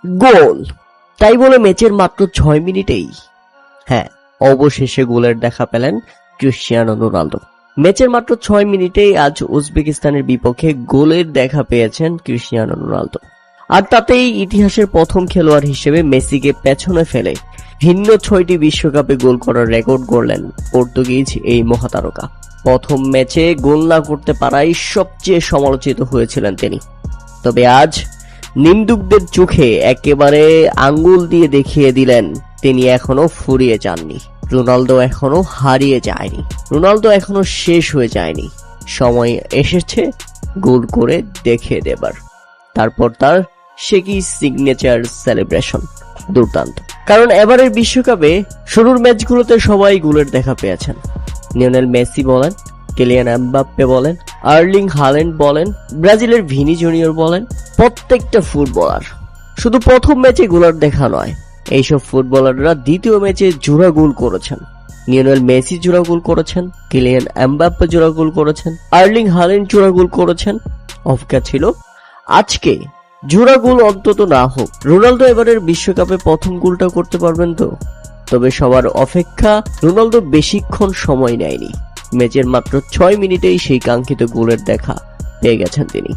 গোল! তাই বলে ম্যাচের মাত্র ৬ মিনিটেই হ্যাঁ, অবশেষে গোলের দেখা পেলেন ক্রিশ্চিয়ানো রোনালদো। ম্যাচের মাত্র ৬ মিনিটেই আজ উজবেকিস্তানের বিপক্ষে গোলের দেখা পেয়েছেন ক্রিশ্চিয়ানো রোনালদো। আর তাতেই ইতিহাসের প্রথম খেলোয়াড় হিসেবে মেসিকে পেছনে ফেলে ভিন্ন ৬টি বিশ্বকাপে গোল করার রেকর্ড গড়লেন পর্তুগিজ এই মহাতারকা। প্রথম ম্যাচে গোল না করতে পারায় সবচেয়ে সমালোচিত হয়েছিলেন তিনি। তবে আজ নিন্দুকদের চোখে একেবারে আঙ্গুল দিয়ে দেখিয়ে দিলেন তিনি এখনো ফুরিয়ে যাননি। রোনালদো এখনো হারিয়ে যায়নি, রোনালদো এখনো শেষ হয়ে যায়নি। সময় এসেছে গোল করে দেখিয়ে দেবার। তারপর তার সে কি সিগনেচার সেলিব্রেশন, দুর্দান্ত। কারণ এবারের বিশ্বকাপে শুরুর ম্যাচগুলোতে সবাই গোলের দেখা পেয়েছেন। লিওনেল মেসি বলেন, কিলিয়ান এমবাপ্পে বলেন, আর্লিং হাল্যান্ড বলেন, ব্রাজিলের ভিনি জুনিয়র বলেন, প্রত্যেকটা ফুটবলার শুধু প্রথম ম্যাচে গোলার দেখা নয়, এইসব ফুটবলাররা দ্বিতীয় ম্যাচে জোড়া গোল করেছেন। লিওনেল মেসি জোড়া গোল করেছেন, কিলিয়ান এমবাপ্পে জোড়া গোল করেছেন, আর্লিং হাল্যান্ড জোড়া গোল করেছেন। অপেক্ষা ছিল আজকে জোড়া গোল অন্তত না হোক, রোনালদো এবারের বিশ্বকাপে প্রথম গোলটা করতে পারবেন তো। তবে সবার অপেক্ষা, রোনালদো বেশিক্ষণ সময় নেয়নি। ম্যাচের মাত্র ৬ মিনিটেই সেই কাঙ্ক্ষিত গোলের দেখা পেয়ে গেছেন তিনি।